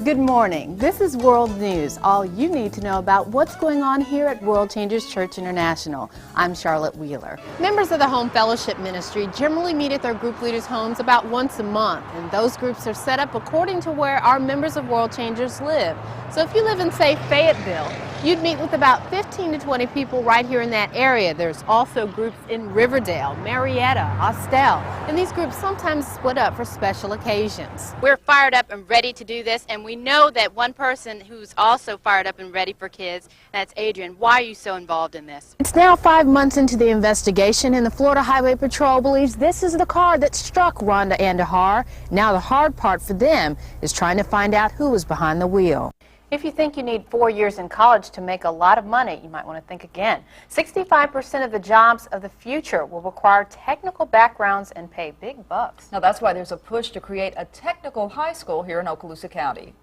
Good morning. This is World News, all you need to know about what's going on here at World Changers Church International. I'm Charlotte Wheeler. Members of the Home Fellowship Ministry generally meet at their group leaders' homes about once a month, and those groups are set up according to where our members of World Changers live. So if you live in, say, Fayetteville, you'd meet with about 15 to 20 people right here in that area. There's also groups in Riverdale, Marietta, Austell, and these groups sometimes split up for special occasions. We're fired up and ready to do this, and we know that one person who's also fired up and ready for kids, that's Adrian. Why are you so involved in this? It's now 5 months into the investigation, and the Florida Highway Patrol believes this is the car that struck Rhonda Andahar. Now the hard part for them is trying to find out who was behind the wheel. If you think you need 4 years in college to make a lot of money, you might want to think again. 65% of the jobs of the future will require technical backgrounds and pay big bucks. Now that's why there's a push to create a technical high school here in Okaloosa County.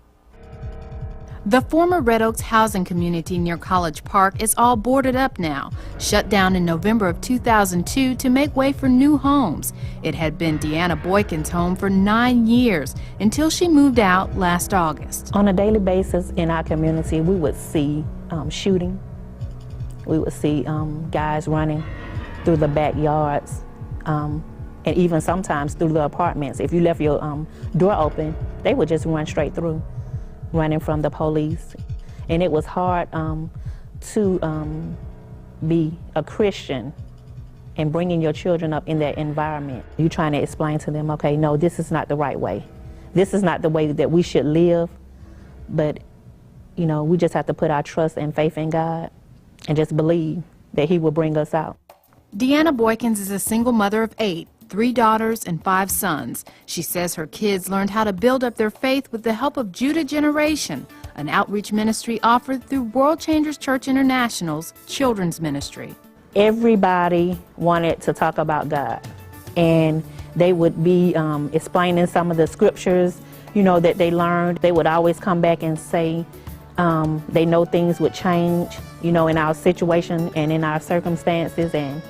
The former Red Oaks housing community near College Park is all boarded up now, shut down in November of 2002 to make way for new homes. It had been Deanna Boykin's home for 9 years until she moved out last August. On a daily basis in our community, we would see shooting. We would see guys running through the backyards, and even sometimes through the apartments. If you left your door open, they would just run straight through, running from the police. And it was hard to be a Christian and bringing your children up in that environment. You're trying to explain to them, okay, no, this is not the right way. This is not the way that we should live, but you know, we just have to put our trust and faith in God and just believe that He will bring us out. Deanna Boykins is a single mother of 8. 3 daughters and 5 sons. She says her kids learned how to build up their faith with the help of Judah Generation, an outreach ministry offered through World Changers Church International's children's ministry. Everybody wanted to talk about God, and they would be explaining some of the scriptures, you know, that they learned. They would always come back and say they know things would change, you know, in our situation and in our circumstances, and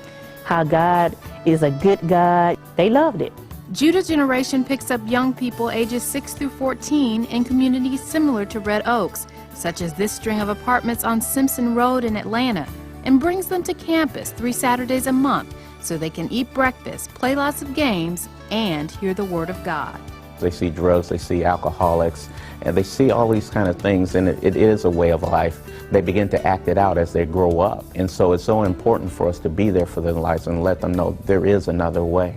how God is a good God. They loved it. Judah Generation picks up young people ages 6 through 14 in communities similar to Red Oaks, such as this string of apartments on Simpson Road in Atlanta, and brings them to campus 3 Saturdays a month so they can eat breakfast, play lots of games, and hear the Word of God. They see drugs, they see alcoholics, and they see all these kind of things, and it is a way of life. They begin to act it out as they grow up. And so it's so important for us to be there for their lives and let them know there is another way.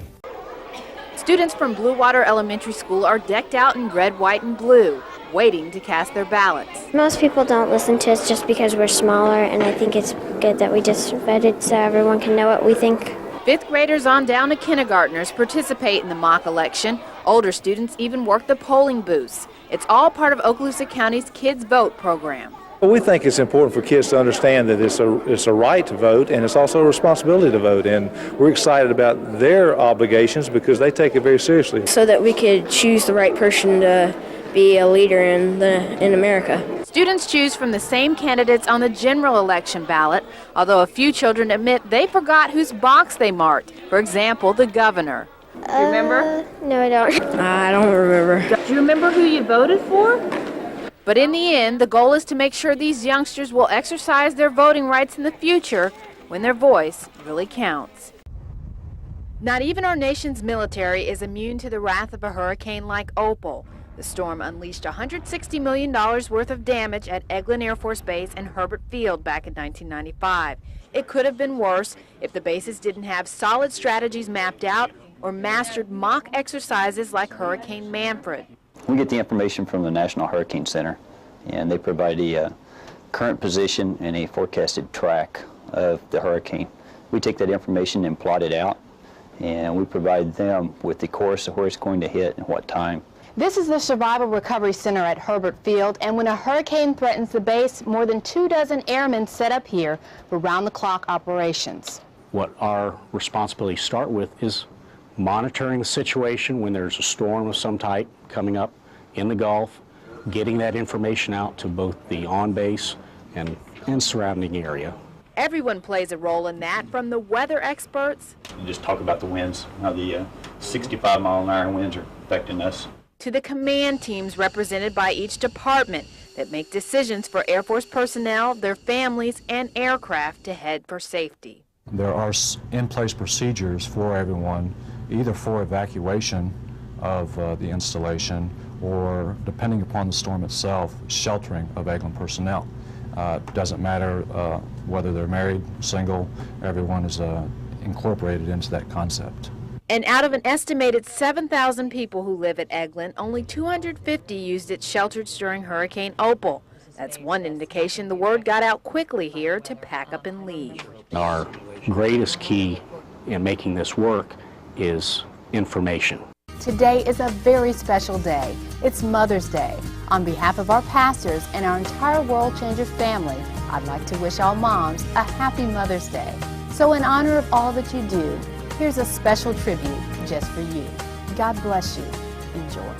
Students from Blue Water Elementary School are decked out in red, white, and blue, waiting to cast their ballots. Most people don't listen to us just because we're smaller, and I think it's good that we just voted so everyone can know what we think. 5th graders on down to kindergartners participate in the mock election. Older students even work the polling booths. It's all part of Okaloosa County's Kids Vote program. Well, we think it's important for kids to understand that it's a right to vote, and it's also a responsibility to vote, and we're excited about their obligations because they take it very seriously. So that we could choose the right person to be a leader in America. Students choose from the same candidates on the general election ballot, although a few children admit they forgot whose box they marked. For example, the governor. Do you remember? No, I don't. I don't remember. Do you remember who you voted for? But in the end, the goal is to make sure these youngsters will exercise their voting rights in the future when their voice really counts. Not even our nation's military is immune to the wrath of a hurricane like Opal. The storm unleashed $160 million worth of damage at Eglin Air Force Base and Herbert Field back in 1995. It could have been worse if the bases didn't have solid strategies mapped out or mastered mock exercises like Hurricane Manfred. We get the information from the National Hurricane Center, and they provide a current position and a forecasted track of the hurricane. We take that information and plot it out, and we provide them with the course of where it's going to hit and what time. This is the Survival Recovery Center at Herbert Field, and when a hurricane threatens the base, more than 24 airmen set up here for round-the-clock operations. What our responsibilities start with is monitoring the situation when there's a storm of some type coming up in the Gulf, getting that information out to both the on-base and surrounding area. Everyone plays a role in that, from the weather experts. You just talk about the winds, how the 65-mile-an-hour winds are affecting us. to the command teams represented by each department that make decisions for Air Force personnel, their families, and aircraft to head for safety. There are in-place procedures for everyone, either for evacuation of the installation or, depending upon the storm itself, sheltering of Eglin personnel. Doesn't matter whether they're married, single, everyone is incorporated into that concept. And out of an estimated 7,000 people who live at Eglin, only 250 used its shelters during Hurricane Opal. That's one indication the word got out quickly here to pack up and leave. Our greatest key in making this work is information. Today is a very special day. It's Mother's Day. On behalf of our pastors and our entire World Changer family, I'd like to wish all moms a happy Mother's Day. So in honor of all that you do, here's a special tribute just for you. God bless you. Enjoy.